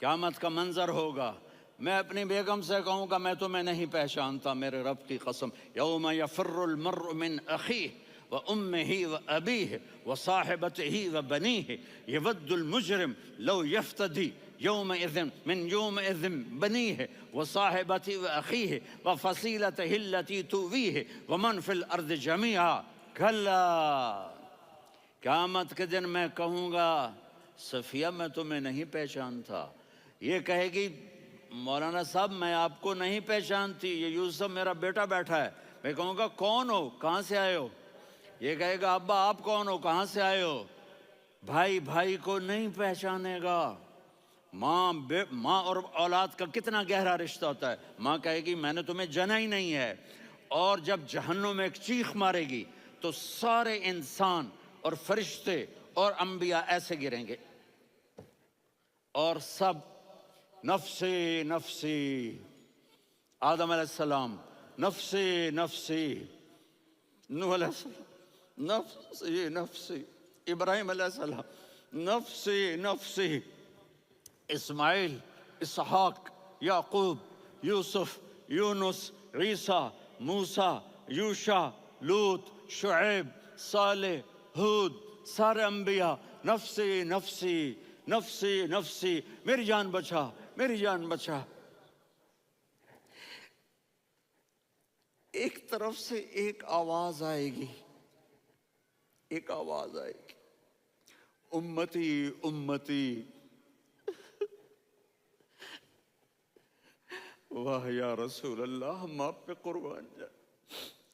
قیامت کا منظر ہوگا، میں اپنی بیگم سے کہوں گا میں تمہیں نہیں پہچانتا، میرے رب کی قسم، یوم یفر المرء من اخیہ وامہ وابیہ وصاحبتہ وبنیہ یود المجرم لو یفتدی یومئذ من یومئذ بنیہ وصاحبتہ واخیہ وفصیلتہ التی تؤویہ ومن فی الارض جمیعا کلا۔ قیامت کے دن میں کہوں گا صفیہ میں تمہیں نہیں پہچانتا، یہ کہے گی مولانا صاحب میں آپ کو نہیں پہچانتی، یہ یوسف میرا بیٹا بیٹھا ہے۔ میں کہوں گا کون ہو، کہاں سے آئے ہو؟ یہ کہے گا ابا آپ کون ہو، کہاں سے آئے ہو؟ بھائی بھائی کو نہیں پہچانے گا۔ ماں اور اولاد کا کتنا گہرا رشتہ ہوتا ہے، ماں کہے گی میں نے تمہیں جنا ہی نہیں ہے، اور جب جہنم میں ایک چیخ مارے گی تو سارے انسان اور فرشتے اور انبیاء ایسے گریں گے، اور سب نفسی نفسی، آدم علیہ السلام نفسی نفسی، نوح علیہ السلام نفسی نفسی، ابراہیم علیہ السلام نفسی نفسی، اسماعیل، اسحاق، یعقوب، یوسف، یونس، عیسیٰ، موسیٰ، یوشع، لوط، شعیب، صالح، ہود، سارے انبیاء نفسی نفسی نفسی نفسی، میری جان بچا میری جان بچا۔ ایک طرف سے ایک آواز آئے گی، ایک آواز آئے گی، امتی امتی۔ واہ یا رسول اللہ، ہم آپ پہ قربان جائیں۔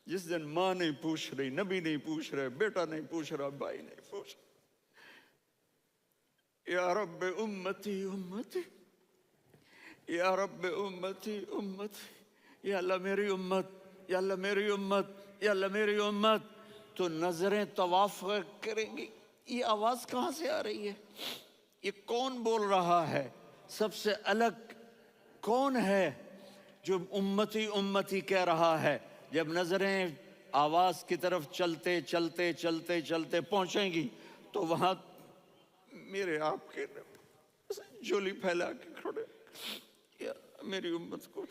جس دن ماں نہیں پوچھ رہی، نبی نہیں پوچھ رہے، بیٹا نہیں پوچھ رہا، بھائی نہیں پوچھ رہا، یا رب امتی امتی، یا رب امتی امتی، یا اللہ میری امت، یا اللہ میری امت، یا اللہ میری امت۔ تو نظریں طواف کریں گی، یہ آواز کہاں سے آ رہی ہے؟ یہ کون بول رہا ہے؟ سب سے الگ کون ہے جو امتی امتی کہہ رہا ہے؟ جب نظریں آواز کی طرف چلتے چلتے چلتے چلتے پہنچیں گی تو وہاں میرے آپ کے جھولی پھیلا کے کھڑے، یا میری امت کو،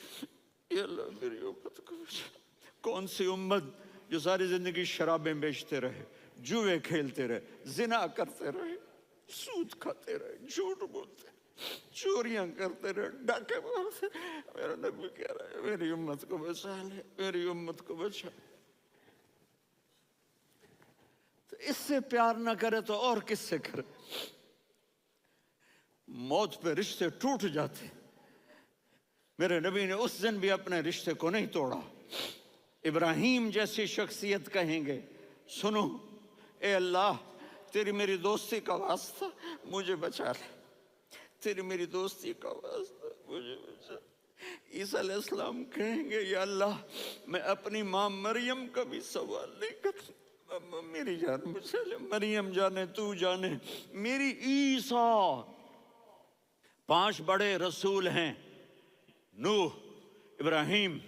یا اللہ میری امت کو۔ کون سی امت جو ساری زندگی شرابیں بیچتے رہے، جوئے کھیلتے رہے، زنا کرتے رہے، سود کھاتے رہے، جھوٹ بولتے، چوریاں کرتے رہے، ڈاکے مارتے۔ میرا نبی کہہ رہا ہے میری امت کو بچا لے، میری امت کو بچا۔ تو اس سے پیار نہ کرے تو اور کس سے کرے؟ موت پہ رشتے ٹوٹ جاتے، میرے نبی نے اس دن بھی اپنے رشتے کو نہیں توڑا۔ ابراہیم جیسی شخصیت کہیں گے سنو اے اللہ تیری میری دوستی کا واسطہ مجھے بچا لے، تیری میری دوستی کا واسطہ مجھے بچا لے۔ عیسیٰ علیہ السلام کہیں گے یا اللہ میں اپنی ماں مریم کا بھی سوال نہیں کرتا، میری جان بچا لے، مریم جانے تو جانے میری عیسیٰ۔ 5 بڑے رسول ہیں، نوح، ابراہیم،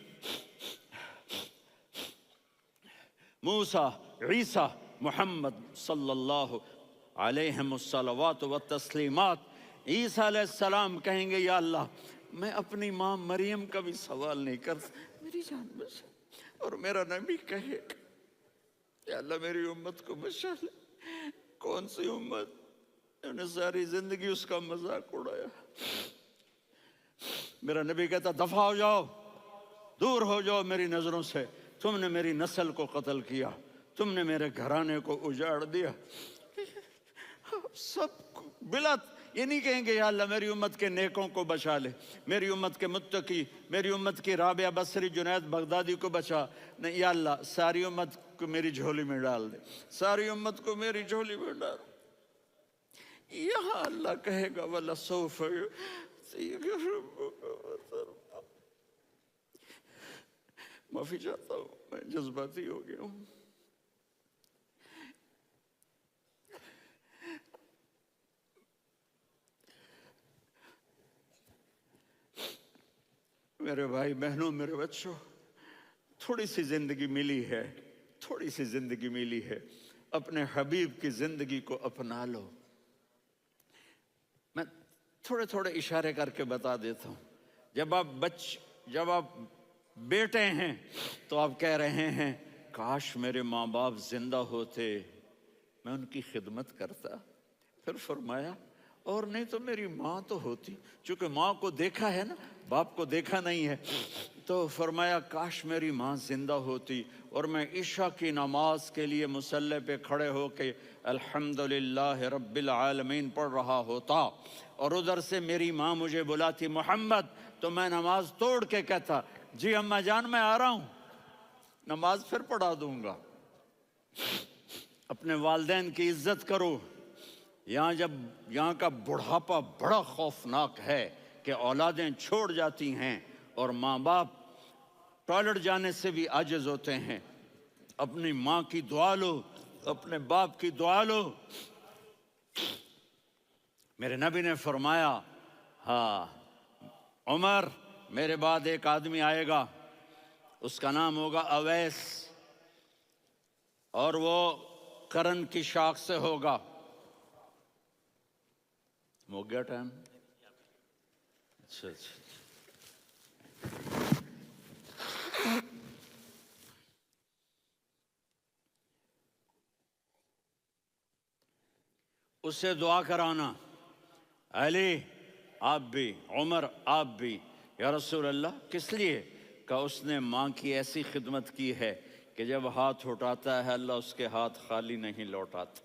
موسیٰ، عیسیٰ، محمد صلی اللہ علیہ الصلوات والتسلیمات۔ عیسیٰ علیہ السلام کہیں گے یا اللہ میں اپنی ماں مریم کا بھی سوال نہیں کرتا، میری جان بچا۔ اور میرا نبی کہے یا اللہ میری امت کو بچا لے۔ کون سی امت؟ انہوں نے ساری زندگی اس کا مذاق اڑایا۔ میرا نبی کہتا دفع ہو جاؤ، دور ہو جاؤ میری نظروں سے، تم نے میری نسل کو قتل کیا، تم نے میرے گھرانے کو اجاڑ دیا۔ سب بلا یہ نہیں کہیں گے یا اللہ میری امت کے نیکوں کو بچا لے، میری امت کے متقی، میری امت کی رابعہ بصری، جنید بغدادی کو بچا، نہیں یا اللہ ساری امت کو میری جھولی میں ڈال دے، ساری امت کو میری جھولی میں ڈال۔ یہاں اللہ کہے گا وَلَسَوْفَ يُعْطِيكَ رَبُّكَ فَتَرْضَىٰ۔ معافی چاہتا ہوں میں جذباتی ہو گیا ہوں۔ میرے بھائی بہنوں، میرے بچوں، تھوڑی سی زندگی ملی ہے، تھوڑی سی زندگی ملی ہے، اپنے حبیب کی زندگی کو اپنا لو۔ میں تھوڑے تھوڑے اشارے کر کے بتا دیتا ہوں. جب آپ بیٹے ہیں تو آپ کہہ رہے ہیں کاش میرے ماں باپ زندہ ہوتے، میں ان کی خدمت کرتا. پھر فرمایا اور نہیں تو میری ماں تو ہوتی. چونکہ ماں کو دیکھا ہے نا، باپ کو دیکھا نہیں ہے، تو فرمایا کاش میری ماں زندہ ہوتی اور میں عشاء کی نماز کے لیے مصلی پہ کھڑے ہو کے الحمدللہ رب العالمین پڑھ رہا ہوتا، اور ادھر سے میری ماں مجھے بلاتی محمد، تو میں نماز توڑ کے کہتا جی اماں جان میں آ رہا ہوں، نماز پھر پڑھا دوں گا. اپنے والدین کی عزت کرو. یہاں کا بڑھاپا بڑا خوفناک ہے کہ اولادیں چھوڑ جاتی ہیں اور ماں باپ ٹوائلٹ جانے سے بھی عاجز ہوتے ہیں. اپنی ماں کی دعا لو، اپنے باپ کی دعا لو. میرے نبی نے فرمایا ہاں عمر میرے بعد ایک آدمی آئے گا، اس کا نام ہوگا اویس، اور وہ قرن کی شاخ سے ہوگا. ہو گیا ٹائم؟ اچھا. اس سے دعا کرانا، علی آپ بھی، عمر آپ بھی. یا رسول اللہ کس لیے؟ کہ اس نے ماں کی ایسی خدمت کی ہے کہ جب ہاتھ اٹھاتا ہے اللہ اس کے ہاتھ خالی نہیں لوٹاتا.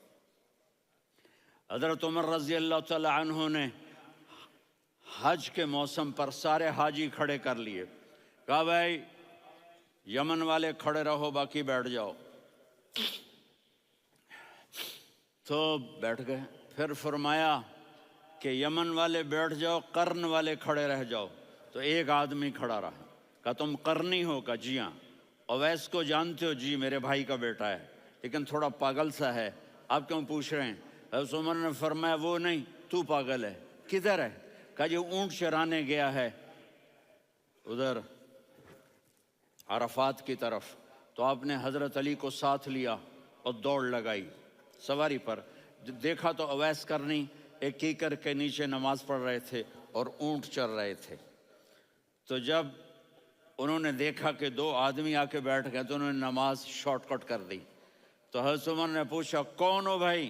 حضرت عمر رضی اللہ تعالی عنہ نے حج کے موسم پر سارے حاجی کھڑے کر لیے، کہا بھائی یمن والے کھڑے رہو باقی بیٹھ جاؤ. تو بیٹھ گئے. پھر فرمایا کہ یمن والے بیٹھ جاؤ، قرن والے کھڑے رہ جاؤ. تو ایک آدمی کھڑا رہا. کہا تم قرنی ہو؟ کہا جی ہاں. اویس کو جانتے ہو؟ جی میرے بھائی کا بیٹا ہے لیکن تھوڑا پاگل سا ہے، آپ کیوں پوچھ رہے ہیں؟ حضرت عمر نے فرمایا وہ نہیں، تو پاگل ہے. کدھر ہے؟ کہا جی اونٹ چرانے گیا ہے ادھر عرفات کی طرف. تو آپ نے حضرت علی کو ساتھ لیا اور دوڑ لگائی سواری پر. دیکھا تو اویس کرنی ایک کیکر کے نیچے نماز پڑھ رہے تھے اور اونٹ چر رہے تھے. تو جب انہوں نے دیکھا کہ دو آدمی آ کے بیٹھ گئے تو انہوں نے نماز شارٹ کٹ کر دی. تو حضرت عمر نے پوچھا کون ہو بھائی؟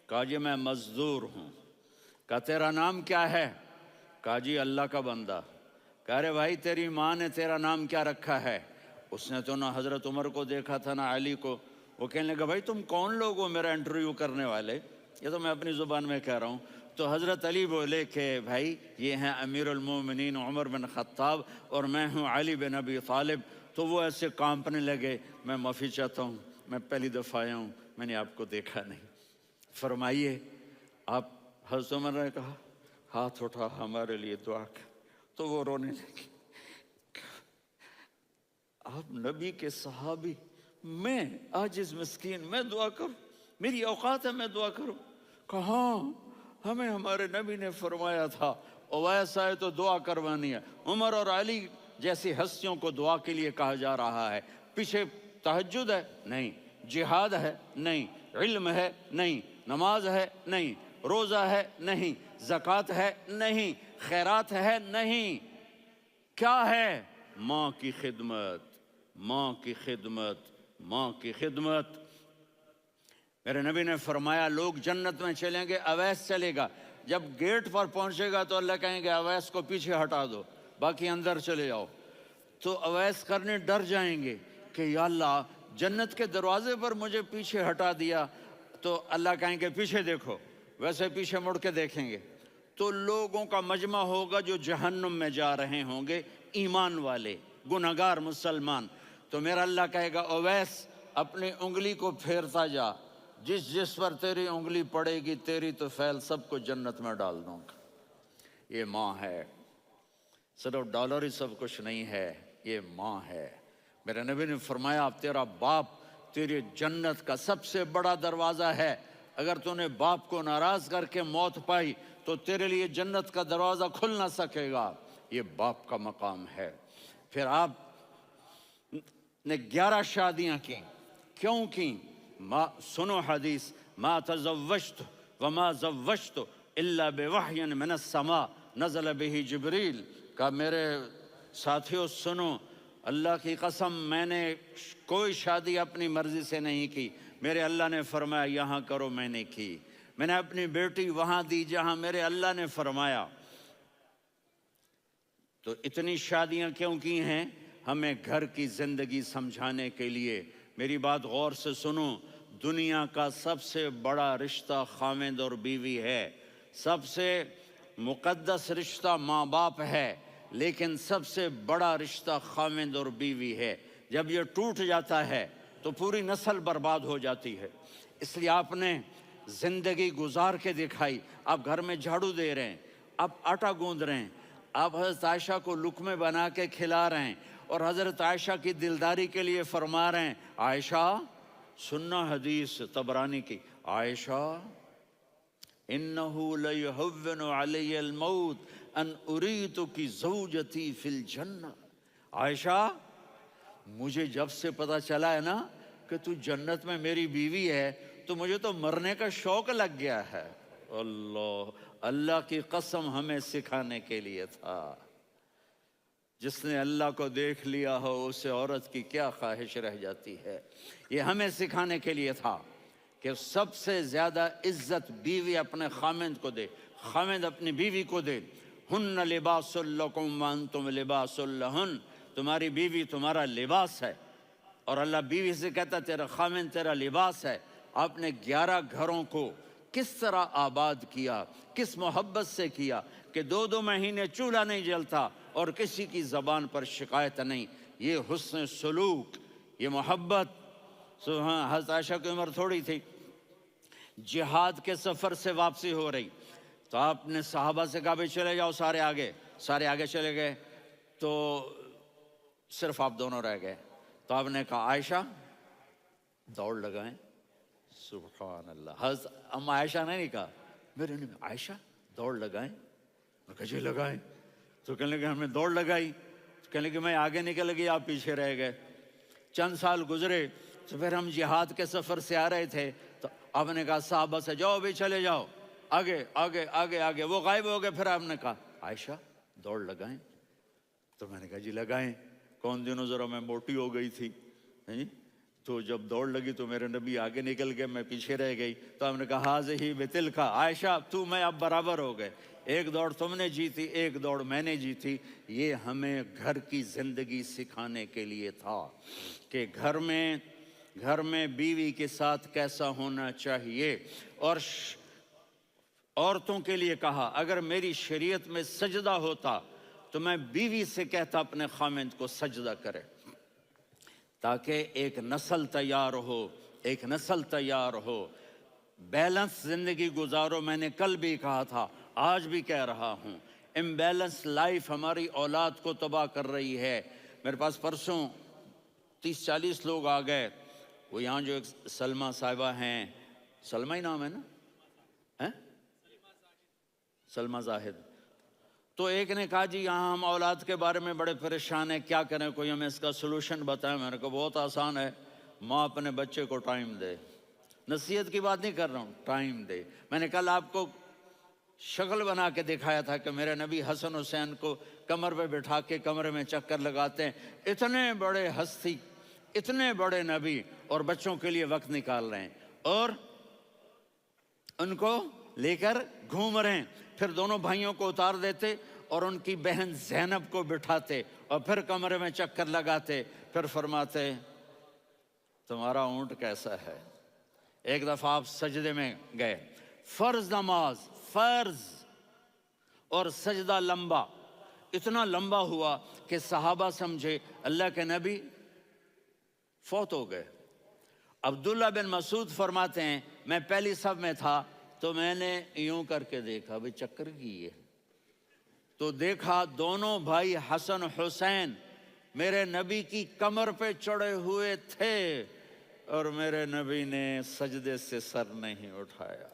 کہا جی میں مزدور ہوں. کہا تیرا نام کیا ہے؟ کہا جی اللہ کا بندہ. کہا رے بھائی تیری ماں نے تیرا نام کیا رکھا ہے؟ اس نے تو نہ حضرت عمر کو دیکھا تھا نہ علی کو. وہ کہنے لگا بھائی تم کون لوگ ہو میرا انٹرویو کرنے والے؟ یہ تو میں اپنی زبان میں کہہ رہا ہوں. تو حضرت علی بولے کہ بھائی یہ ہیں امیر المومنین عمر بن خطاب اور میں ہوں علی بن ابی طالب. تو وہ ایسے کانپنے لگے. میں معافی چاہتا ہوں، میں پہلی دفعہ آیا ہوں، میں نے آپ کو دیکھا نہیں. فرمائیے آپ. حضرت عمر نے کہا ہاتھ اٹھا ہمارے لیے دعا کر. تو وہ رونے لگے. آپ نبی کے صحابی، میں عاجز مسکین میں دعا کروں؟ میری اوقات ہے میں دعا کروں؟ کہاں، ہمیں ہمارے نبی نے فرمایا تھا اویس آئے تو دعا کروانی ہے. عمر اور علی جیسی ہستیوں کو دعا کے لیے کہا جا رہا ہے. پیچھے تہجد ہے؟ نہیں. جہاد ہے؟ نہیں. علم ہے؟ نہیں. نماز ہے؟ نہیں. روزہ ہے؟ نہیں. زکوٰۃ ہے؟ نہیں. خیرات ہے؟ نہیں. کیا ہے؟ ماں کی خدمت، ماں کی خدمت، ماں کی خدمت. میرے نبی نے فرمایا لوگ جنت میں چلیں گے، اویس چلے گا. جب گیٹ پر پہنچے گا تو اللہ کہیں گے اویس کو پیچھے ہٹا دو، باقی اندر چلے جاؤ. تو اویس کرنے ڈر جائیں گے کہ یا اللہ جنت کے دروازے پر مجھے پیچھے ہٹا دیا. تو اللہ کہیں گے پیچھے دیکھو، ویسے پیچھے مڑ کے دیکھیں گے تو لوگوں کا مجمع ہوگا جو جہنم میں جا رہے ہوں گے، ایمان والے، گنہگار مسلمان. تو میرا اللہ کہے گا اویس اپنی انگلی کو پھیرتا جا، جس پر تیری انگلی پڑے گی تیری تو فیل سب کو جنت میں ڈال دوں گا. یہ ماں ہے، صرف ڈالر ہی سب کچھ نہیں ہے، یہ ماں ہے. میرے نبی نے فرمایا تیرا باپ تیری جنت کا سب سے بڑا دروازہ ہے. اگر تو نے باپ کو ناراض کر کے موت پائی تو تیرے لیے جنت کا دروازہ کھل نہ سکے گا. یہ باپ کا مقام ہے. پھر آپ نے 11 شادیاں کی. کیوں کی؟ سنو حدیث، ما تزوجت وما زوجت الا بوحی من السماء نزل به جبریل، کہا میرے ساتھیوں سنو، اللہ کی قسم میں نے کوئی شادی اپنی مرضی سے نہیں کی، میرے اللہ نے فرمایا یہاں کرو، میں نے کی۔ میں نے اپنی بیٹی وہاں دی جہاں میرے اللہ نے فرمایا۔ تو اتنی شادیاں کیوں کی ہیں؟ ہمیں گھر کی زندگی سمجھانے کے لیے۔ میری بات غور سے سنو، دنیا کا سب سے بڑا رشتہ خاوند اور بیوی ہے، سب سے مقدس رشتہ ماں باپ ہے، لیکن سب سے بڑا رشتہ خاوند اور بیوی ہے۔ جب یہ ٹوٹ جاتا ہے تو پوری نسل برباد ہو جاتی ہے۔ اس لیے آپ نے زندگی گزار کے دکھائی۔ آپ گھر میں جھاڑو دے رہے ہیں، آپ آٹا گوندھ رہے ہیں، آپ حضرت عائشہ کو لقمے بنا کے کھلا رہے ہیں، اور حضرت عائشہ کی دلداری کے لیے فرما رہے ہیں عائشہ، سننا حدیث طبرانی کی، عائشہ انہو لیہون علی الموت ان اریتک زوجتی فی الجنہ۔ عائشہ مجھے جب سے پتا چلا ہے نا کہ تو جنت میں میری بیوی ہے تو مجھے تو مرنے کا شوق لگ گیا ہے۔ اللہ کی قسم ہمیں سکھانے کے لیے تھا۔ جس نے اللہ کو دیکھ لیا ہو اسے عورت کی کیا خواہش رہ جاتی ہے۔ یہ ہمیں سکھانے کے لیے تھا کہ سب سے زیادہ عزت بیوی اپنے خاوند کو دے، خاوند اپنی بیوی کو دے۔ ہن لباس لکم وانتم لباس لہن، تمہاری بیوی تمہارا لباس ہے، اور اللہ بیوی سے کہتا تیرا خاوند تیرا لباس ہے۔ آپ نے 11 گھروں کو کس طرح آباد کیا، کس محبت سے کیا کہ 2 مہینے چولہا نہیں جلتا اور کسی کی زبان پر شکایت نہیں۔ یہ حسن سلوک، یہ محبت۔ حضرت عائشہ کی عمر تھوڑی تھی، جہاد کے سفر سے واپسی ہو رہی، تو آپ نے صحابہ سے کہا بھی چلے جاؤ سارے آگے چلے گئے، تو صرف آپ دونوں رہ گئے۔ تو آپ نے کہا عائشہ دوڑ لگائیں۔ سبحان اللہ، حضرت اما عائشہ نے نہیں کہا، میرے نے عائشہ دوڑ لگائیں، میں کہا جی لگائیں۔ تو کہنے لگے ہمیں دوڑ لگائی، تو کہنے لگے میں آگے نکل گئی، آپ پیچھے رہ گئے۔ چند سال گزرے تو پھر ہم جہاد کے سفر سے آ رہے تھے، تو آپ نے کہا صحابہ سے جاؤ بھی چلے جاؤ آگے آگے آگے آگے، وہ غائب ہو گئے۔ پھر آپ نے کہا عائشہ دوڑ لگائیں، تو میں نے کہا جی لگائیں۔ کون دنوں ذرا میں موٹی ہو گئی تھی، تو جب دوڑ لگی تو میرے نبی آگے نکل گئے، میں پیچھے رہ گئی۔ تو ہم نے کہا ہاذہ بتلک، عائشہ تو میں اب برابر ہو گئے، ایک دوڑ تم نے جیتی، ایک دوڑ میں نے جیتی۔ یہ ہمیں گھر کی زندگی سکھانے کے لیے تھا کہ گھر میں بیوی کے ساتھ کیسا ہونا چاہیے۔ اور عورتوں کے لیے کہا اگر میری شریعت میں سجدہ ہوتا تو میں بیوی سے کہتا اپنے خاوند کو سجدہ کرے، تاکہ ایک نسل تیار ہو، بیلنس زندگی گزارو۔ میں نے کل بھی کہا تھا، آج بھی کہہ رہا ہوں، امبیلنس لائف ہماری اولاد کو تباہ کر رہی ہے۔ میرے پاس پرسوں 30-40 لوگ آ گئے، وہ یہاں جو ایک سلمہ صاحبہ ہیں، سلمہ ہی نام ہے نا، سلمہ زاہد، تو ایک نے کہا جی یہاں ہم اولاد کے بارے میں بڑے پریشان ہیں، کیا کریں، کوئی ہمیں اس کا سلوشن بتائیں۔ میں نے کہا بہت آسان ہے، ماں اپنے بچے کو ٹائم دے۔ نصیحت کی بات نہیں کر رہا ہوں، ٹائم دے۔ میں نے کل آپ کو شکل بنا کے دکھایا تھا کہ میرے نبی حسن حسین کو کمر پہ بٹھا کے کمرے میں چکر لگاتے ہیں۔ اتنے بڑے ہستی، اتنے بڑے نبی، اور بچوں کے لیے وقت نکال رہے ہیں اور ان کو لے کر گھوم رہے ہیں۔ پھر دونوں بھائیوں کو اتار دیتے اور ان کی بہن زینب کو بٹھاتے اور پھر کمرے میں چکر لگاتے، پھر فرماتے تمہارا اونٹ کیسا ہے۔ ایک دفعہ آپ سجدے میں گئے، فرض نماز، فرض، اور سجدہ لمبا، اتنا لمبا ہوا کہ صحابہ سمجھے اللہ کے نبی فوت ہو گئے۔ عبداللہ بن مسعود فرماتے ہیں میں پہلی صف میں تھا تو میں نے یوں کر کے دیکھا، بھئی چکر کی ہے، تو دیکھا دونوں بھائی حسن حسین میرے نبی کی کمر پہ چڑھے ہوئے تھے اور میرے نبی نے سجدے سے سر نہیں اٹھایا۔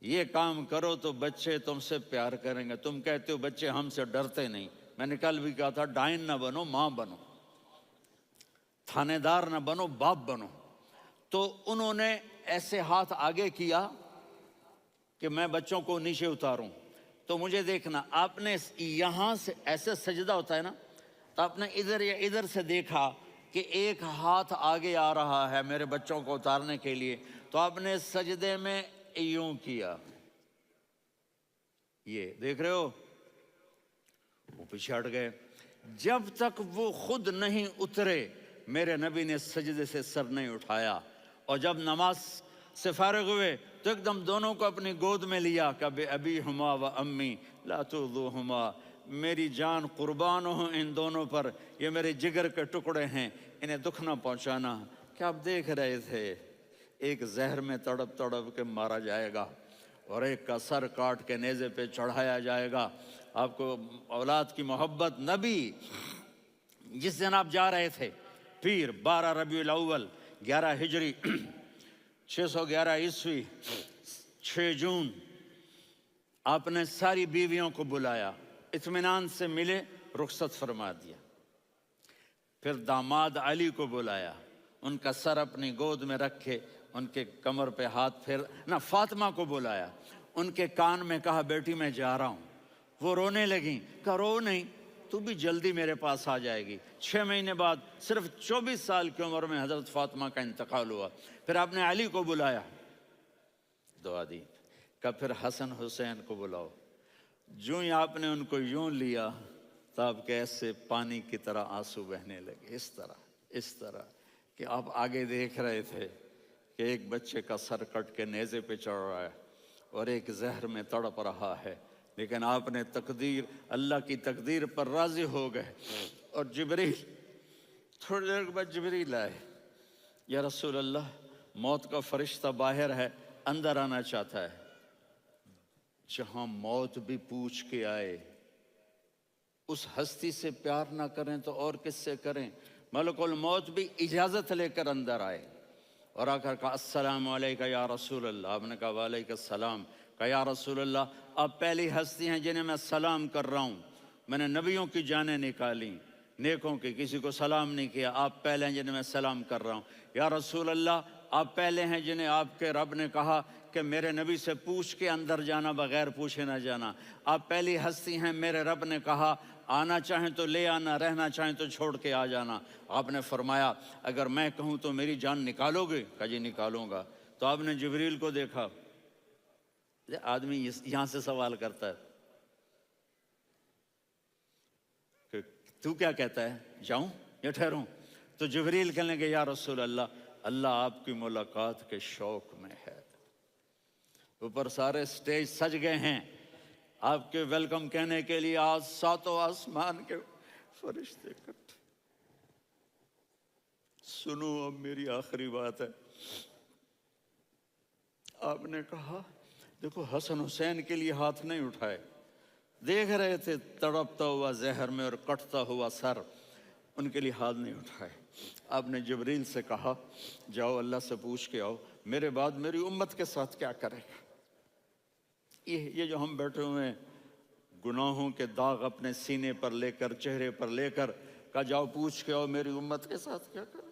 یہ کام کرو تو بچے تم سے پیار کریں گے۔ تم کہتے ہو بچے ہم سے ڈرتے نہیں، میں نے کل بھی کہا تھا ڈائن نہ بنو، ماں بنو، تھانے دار نہ بنو، باپ بنو۔ تو انہوں نے ایسے ہاتھ آگے کیا کہ میں بچوں کو نیچے اتاروں، تو مجھے دیکھنا، آپ نے یہاں سے ایسے سجدہ ہوتا ہے نا، تو آپ نے ادھر یا ادھر سے دیکھا کہ ایک ہاتھ آگے آ رہا ہے میرے بچوں کو اتارنے کے لیے، تو آپ نے سجدے میں یوں کیا، یہ دیکھ رہے ہو، وہ پیچھے ہٹ گئے۔ جب تک وہ خود نہیں اترے میرے نبی نے سجدے سے سر نہیں اٹھایا، اور جب نماز سے فارغ ہوئے تو ایک دم دونوں کو اپنی گود میں لیا کہ بے ابی ہما و امی لا تؤذوہما، میری جان قربان ہوں ان دونوں پر، یہ میرے جگر کے ٹکڑے ہیں، انہیں دکھ نہ پہنچانا۔ کیا آپ دیکھ رہے تھے، ایک زہر میں تڑپ تڑپ کے مارا جائے گا اور ایک کا سر کاٹ کے نیزے پہ چڑھایا جائے گا۔ آپ کو اولاد کی محبت، نبی جس دن آپ جا رہے تھے، پیر 12 ربیع الاول 11 ہجری 611 عیسوی 6 جون، آپ نے ساری بیویوں کو بلایا، اطمینان سے ملے، رخصت فرما دیا۔ پھر داماد علی کو بلایا، ان کا سر اپنی گود میں رکھے، ان کے کمر پہ ہاتھ پھیر نہ، فاطمہ کو بلایا، ان کے کان میں کہا بیٹی میں جا رہا ہوں۔ وہ رونے لگیں، کہا رو نہیں، تو بھی جلدی میرے پاس آ جائے گی۔ 6 مہینے بعد صرف 24 سال کی عمر میں حضرت فاطمہ کا انتقال ہوا۔ پھر آپ نے علی کو بلایا، دعا دی، کہا پھر حسن حسین کو بلاؤ۔ جو ہی آپ نے ان کو یوں لیا تو آپ کے ایسے پانی کی طرح آنسو بہنے لگے، اس طرح کہ آپ آگے دیکھ رہے تھے کہ ایک بچے کا سر کٹ کے نیزے پہ چڑھ رہا ہے اور ایک زہر میں تڑپ رہا ہے، لیکن آپ نے تقدیر، اللہ کی تقدیر پر راضی ہو گئے۔ اور جبریل، تھوڑی دیر کے بعد جبریل آئے، یا رسول اللہ موت کا فرشتہ باہر ہے، اندر آنا چاہتا ہے۔ جہاں موت بھی پوچھ کے آئے، اس ہستی سے پیار نہ کریں تو اور کس سے کریں؟ ملک الموت بھی اجازت لے کر اندر آئے اور آ کر کہا السلام علیکہ یا رسول اللہ۔ آپ نے کہا وعلیکم السلام۔ کہا یا رسول اللہ، آپ پہلی ہستی ہیں جنہیں میں سلام کر رہا ہوں، میں نے نبیوں کی جانیں نکالی، نیکوں کی، کسی کو سلام نہیں کیا، آپ پہلے ہیں جنہیں میں سلام کر رہا ہوں۔ یا رسول اللہ، آپ پہلے ہیں جنہیں آپ کے رب نے کہا کہ میرے نبی سے پوچھ کے اندر جانا، بغیر پوچھے نہ جانا۔ آپ پہلی ہستی ہیں، میرے رب نے کہا آنا چاہیں تو لے آنا، رہنا چاہیں تو چھوڑ کے آ جانا۔ آپ نے فرمایا اگر میں کہوں تو میری جان نکالو گے؟ کہا جی نکالوں گا۔ تو آپ نے جبریل کو دیکھا، آدمی یہاں سے سوال کرتا ہے کہ تو کیا کہتا ہے، جاؤں یا ٹھہروں؟ تو جبریل کہنے لگے یا رسول اللہ، اللہ آپ کی ملاقات کے شوق میں ہے۔ اوپر سارے سٹیج سج گئے ہیں آپ کے ویلکم کہنے کے لیے، آج 7 آسمان کے فرشتے اکٹھے۔ سنو اب میری آخری بات ہے۔ آپ نے کہا دیکھو حسن حسین کے لیے ہاتھ نہیں اٹھائے، دیکھ رہے تھے تڑپتا ہوا زہر میں اور کٹتا ہوا سر، ان کے لیے ہاتھ نہیں اٹھائے۔ آپ نے جبریل سے کہا جاؤ اللہ سے پوچھ کے آؤ میرے بعد میری امت کے ساتھ کیا کرے گا۔ یہ جو ہم بیٹھے ہوئے ہیں گناہوں کے داغ اپنے سینے پر لے کر، چہرے پر لے کر، کہا جاؤ پوچھ کے آؤ میری امت کے ساتھ کیا کرے۔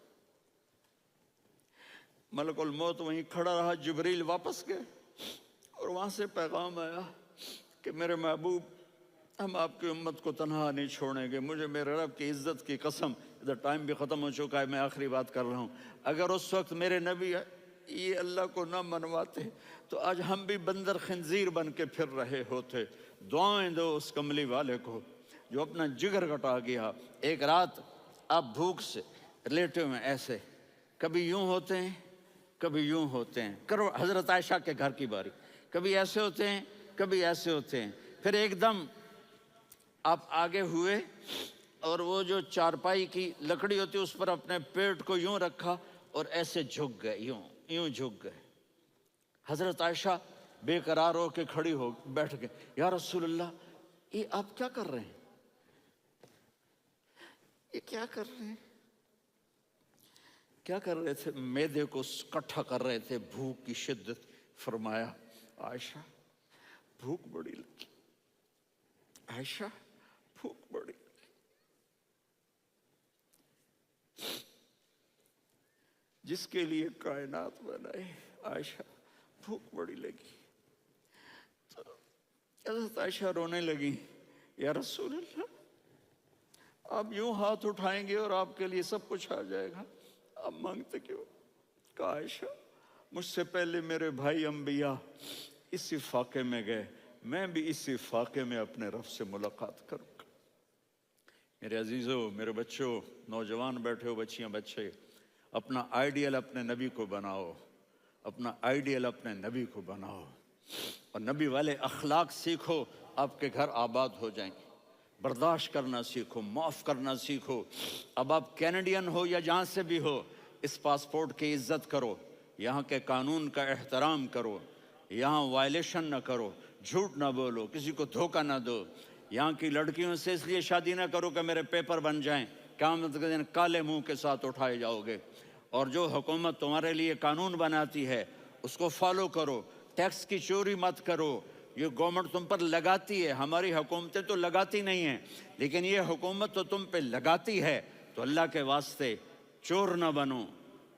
ملک الموت وہیں کھڑا رہا، جبریل واپس گئے اور وہاں سے پیغام آیا کہ میرے محبوب، ہم آپ کی امت کو تنہا نہیں چھوڑیں گے، مجھے میرے رب کی عزت کی قسم، ادھر ٹائم بھی ختم ہو چکا ہے، میں آخری بات کر رہا ہوں، اگر اس وقت میرے نبی یہ اللہ کو نہ منواتے تو آج ہم بھی بندر خنزیر بن کے پھر رہے ہوتے۔ دعائیں دو اس کملی والے کو جو اپنا جگر کٹا گیا۔ ایک رات آپ بھوک سے لیٹے ہوئے ایسے، کبھی یوں ہوتے ہیں کبھی یوں ہوتے ہیں، کرو حضرت عائشہ کے گھر کی باری، کبھی ایسے ہوتے ہیں کبھی ایسے ہوتے ہیں، پھر ایک دم آپ آگے ہوئے اور وہ جو چارپائی کی لکڑی ہوتی اس پر اپنے پیٹ کو یوں رکھا اور ایسے جھک گئے، یوں جھک گئے۔ حضرت عائشہ بے قرار ہو کے کھڑی ہو بیٹھ گئے، یا رسول اللہ یہ آپ کیا کر رہے ہیں، یہ کیا کر رہے ہیں؟ کیا کر رہے تھے؟ معدے کو کٹھا کر رہے تھے، بھوک کی شدت۔ فرمایا عائشہ بھوک بڑی لگی، عائشہ بھوک بڑی لگی، جس کے لیے کائنات بنائے، عائشہ بھوک بڑی لگی۔ حضرت عائشہ رونے لگی، یا رسول اللہ آپ یوں ہاتھ اٹھائیں گے اور آپ کے لیے سب کچھ آ جائے گا، آپ مانگتے کیوں؟ کہا عائشہ مجھ سے پہلے میرے بھائی انبیاء اسی فاقے میں گئے، میں بھی اسی فاقے میں اپنے رب سے ملاقات کروں گا۔ میرے عزیزوں، میرے بچوں، نوجوان بیٹھے ہو، بچیاں بچے، اپنا آئیڈیل اپنے نبی کو بناؤ، اپنا آئیڈیل اپنے نبی کو بناؤ، اور نبی والے اخلاق سیکھو، آپ کے گھر آباد ہو جائیں گے۔ برداشت کرنا سیکھو، معاف کرنا سیکھو۔ اب آپ کینیڈین ہو یا جہاں سے بھی ہو، اس پاسپورٹ کی عزت کرو، یہاں کے قانون کا احترام کرو، یہاں وائلیشن نہ کرو، جھوٹ نہ بولو، کسی کو دھوکہ نہ دو۔ یہاں کی لڑکیوں سے اس لیے شادی نہ کرو کہ میرے پیپر بن جائیں، قیامت کے دن کالے منہ کے ساتھ اٹھائے جاؤ گے۔ اور جو حکومت تمہارے لیے قانون بناتی ہے اس کو فالو کرو، ٹیکس کی چوری مت کرو۔ یہ گورنمنٹ تم پر لگاتی ہے، ہماری حکومتیں تو لگاتی نہیں ہیں، لیکن یہ حکومت تو تم پہ لگاتی ہے، تو اللہ کے واسطے چور نہ بنو۔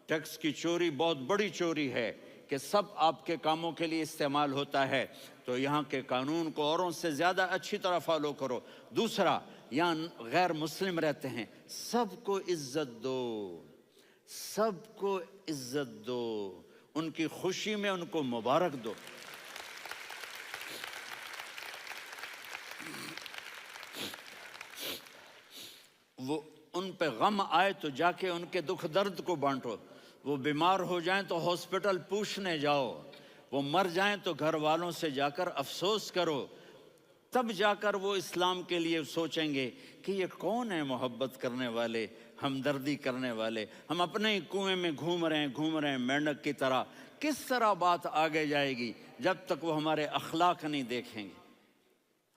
ٹیکس کی چوری بہت بڑی چوری ہے کہ سب آپ کے کاموں کے لیے استعمال ہوتا ہے، تو یہاں کے قانون کو اوروں سے زیادہ اچھی طرح فالو کرو۔ دوسرا، یہاں غیر مسلم رہتے ہیں، سب کو عزت دو، سب کو عزت دو، ان کی خوشی میں ان کو مبارک دو۔ وہ ان پہ غم آئے تو جا کے ان کے دکھ درد کو بانٹو، وہ بیمار ہو جائیں تو ہاسپٹل پوچھنے جاؤ، وہ مر جائیں تو گھر والوں سے جا کر افسوس کرو، تب جا کر وہ اسلام کے لیے سوچیں گے کہ یہ کون ہے محبت کرنے والے، ہمدردی کرنے والے۔ ہم اپنے ہی کنویں میں گھوم رہے ہیں مینڈک کی طرح، کس طرح بات آگے جائے گی جب تک وہ ہمارے اخلاق نہیں دیکھیں گے،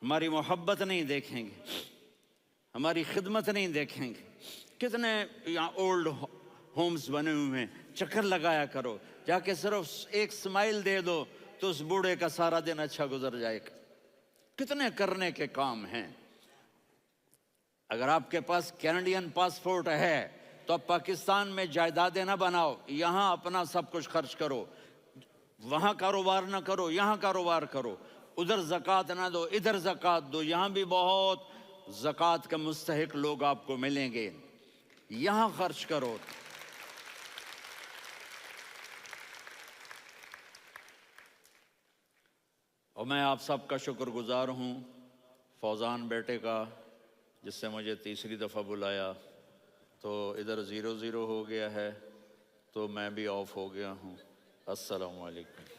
ہماری محبت نہیں دیکھیں گے، ہماری خدمت نہیں دیکھیں گے۔ کتنے یہاں اولڈ ہومز بنے ہوئے ہیں، چکر لگایا کرو، جا کے صرف ایک سمائل دے دو تو اس بوڑھے کا سارا دن اچھا گزر جائے گا۔ کتنے کرنے کے کام ہیں۔ اگر آپ کے پاس کینیڈین پاسپورٹ ہے تو اب پاکستان میں جائیدادیں نہ بناؤ، یہاں اپنا سب کچھ خرچ کرو، وہاں کاروبار نہ کرو، یہاں کاروبار کرو، ادھر زکوٰۃ نہ دو، ادھر زکوٰۃ دو، یہاں بھی بہت زکوٰۃ کے مستحق لوگ آپ کو ملیں گے، یہاں خرچ کرو۔ اور میں آپ سب کا شکر گزار ہوں، فوزان بیٹے کا، جس سے مجھے تیسری دفعہ بلایا، تو ادھر 0-0 ہو گیا ہے تو میں بھی آف ہو گیا ہوں۔ السلام علیکم۔